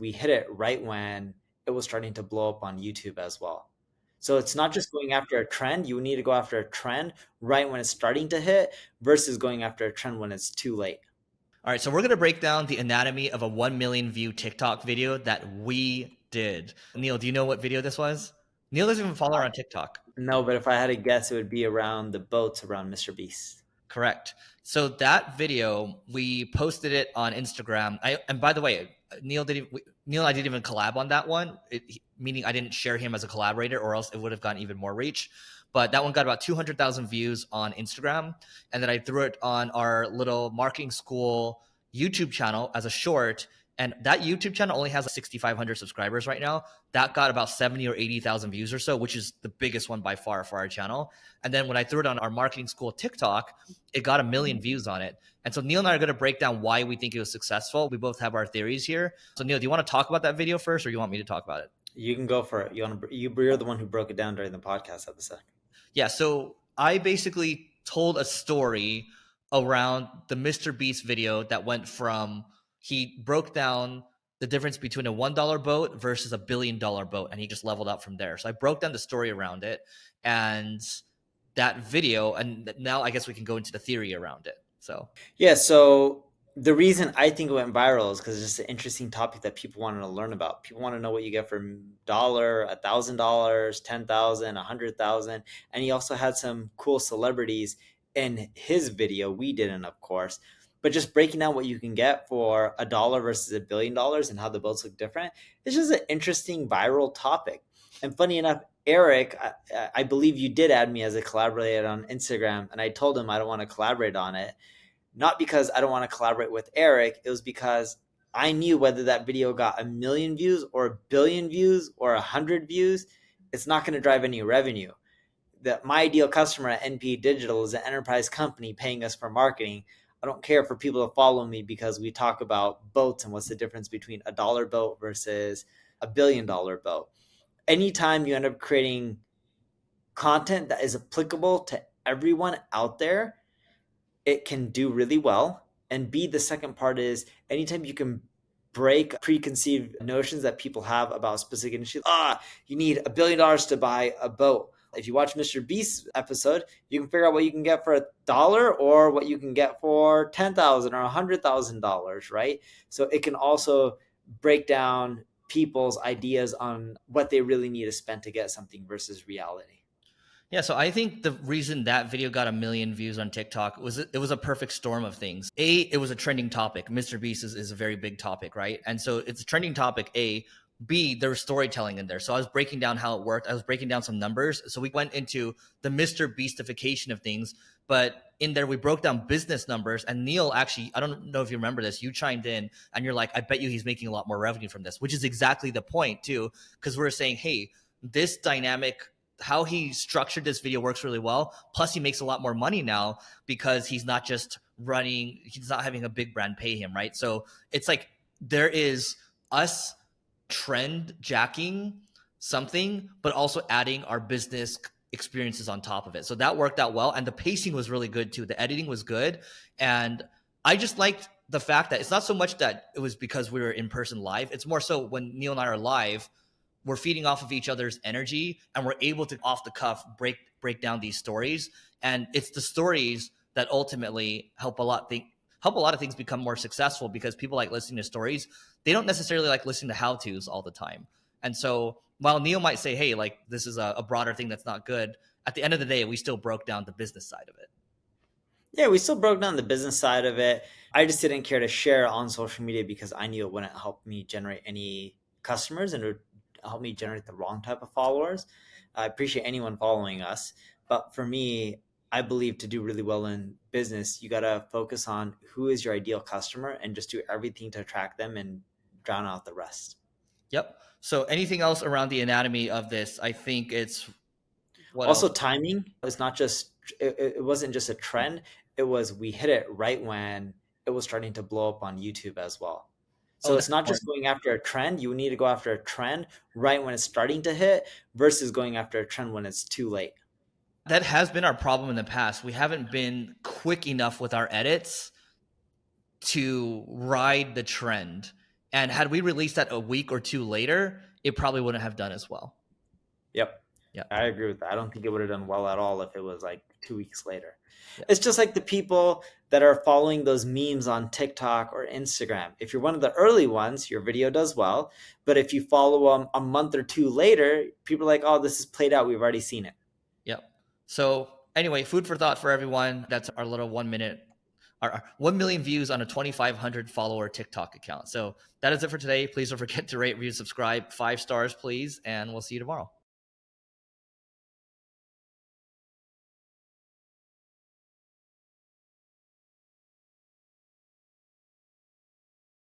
we hit it right when it was starting to blow up on YouTube as well. So it's not just going after a trend. You need to go after a trend right when it's starting to hit versus going after a trend when it's too late. All right, so we're going to break down the anatomy of a 1 million view TikTok video that we did. Neil, do you know what video this was? Neil doesn't even follow her on TikTok. No, but if I had to guess, it would be around the boats around Mr. Beast. Correct. So that video, we posted it on Instagram. And by the way, Neil and I didn't even collab on that one, meaning I didn't share him as a collaborator, or else it would have gotten even more reach. But that one got about 200,000 views on Instagram, and then I threw it on our little marketing school YouTube channel as a short. And that YouTube channel only has 6,500 subscribers right now. That got about 70 or 80,000 views or so, which is the biggest one by far for our channel. And then when I threw it on our marketing school TikTok, it got 1 million views on it. And so Neil and I are going to break down why we think it was successful. We both have our theories here. So Neil, do you want to talk about that video first, or you want me to talk about it? You can go for it. You're the one who broke it down during the podcast episode. Yeah, so I basically told a story around the Mr. Beast video that went from, he broke down the difference between a $1 boat versus $1 billion boat, and he just leveled up from there. So I broke down the story around it and that video, and now I guess we can go into the theory around it. So yeah, so the reason I think it went viral is because it's just an interesting topic that people wanted to learn about. People want to know what you get for $1, $1,000, 10,000, 100,000, and he also had some cool celebrities in his video. We didn't, of course, but just breaking down what you can get for $1 versus $1 billion and how the boats look different. It's just an interesting viral topic. And funny enough, Eric, I believe you did add me as a collaborator on Instagram, and I told him I don't want to collaborate on it. Not because I don't want to collaborate with Eric. It was because I knew whether that video got 1 million views or 1 billion views or 100 views, it's not going to drive any revenue. That my ideal customer at NP Digital is an enterprise company paying us for marketing. I don't care for people to follow me because we talk about boats and what's the difference between a dollar boat versus $1 billion boat. Anytime you end up creating content that is applicable to everyone out there, it can do really well. And B, the second part is anytime you can break preconceived notions that people have about specific industries. You need $1 billion to buy a boat. If you watch Mr. Beast's episode, you can figure out what you can get for $1 or what you can get for $10,000 or $100,000, right? So it can also break down people's ideas on what they really need to spend to get something versus reality. Yeah, so I think the reason that video got 1 million views on TikTok was it was a perfect storm of things. A, it was a trending topic. Mr. Beast is a very big topic, right? And so it's a trending topic, A. B, there was storytelling in there. So I was breaking down how it worked. I was breaking down some numbers. So we went into the Mr. Beastification of things. But in there, we broke down business numbers. And Neil, actually, I don't know if you remember this, you chimed in and you're like, I bet you he's making a lot more revenue from this, which is exactly the point too. Because we're saying, hey, this dynamic, how he structured this video works really well. Plus he makes a lot more money now because he's not just running, he's not having a big brand pay him, right? So it's like there is us trend jacking something, but also adding our business experiences on top of it. So that worked out well. And the pacing was really good too. The editing was good. And I just liked the fact that it's not so much that it was because we were in person live. It's more so when Neil and I are live, we're feeding off of each other's energy and we're able to off the cuff break down these stories. And it's the stories that ultimately help a lot of things become more successful, because people like listening to stories. They don't necessarily like listening to how-tos all the time. And so while Neil might say, hey, like this is a broader thing that's not good, at the end of the day, we still broke down the business side of it. Yeah, we still broke down the business side of it. I just didn't care to share on social media because I knew it wouldn't help me generate any customers and it would help me generate the wrong type of followers. I appreciate anyone following us. But for me, I believe to do really well in business, you got to focus on who is your ideal customer and just do everything to attract them and drown out the rest. Yep. So anything else around the anatomy of this? I think it's what also else? Timing is not just, it wasn't just a trend. It was, we hit it right when it was starting to blow up on YouTube as well. So it's not just going after a trend. You need to go after a trend right when it's starting to hit versus going after a trend when it's too late. That has been our problem in the past. We haven't been quick enough with our edits to ride the trend. And had we released that a week or two later, it probably wouldn't have done as well. Yep. Yeah. I agree with that. I don't think it would have done well at all if it was like 2 weeks later. Yeah. It's just like the people that are following those memes on TikTok or Instagram. If you're one of the early ones, your video does well. But if you follow them a month or two later, people are like, oh, this is played out. We've already seen it. Yep. So anyway, food for thought for everyone. That's our little 1 minute, our 1 million views on a 2,500 follower TikTok account. So that is it for today. Please don't forget to rate, review, subscribe, 5 stars, please. And we'll see you tomorrow.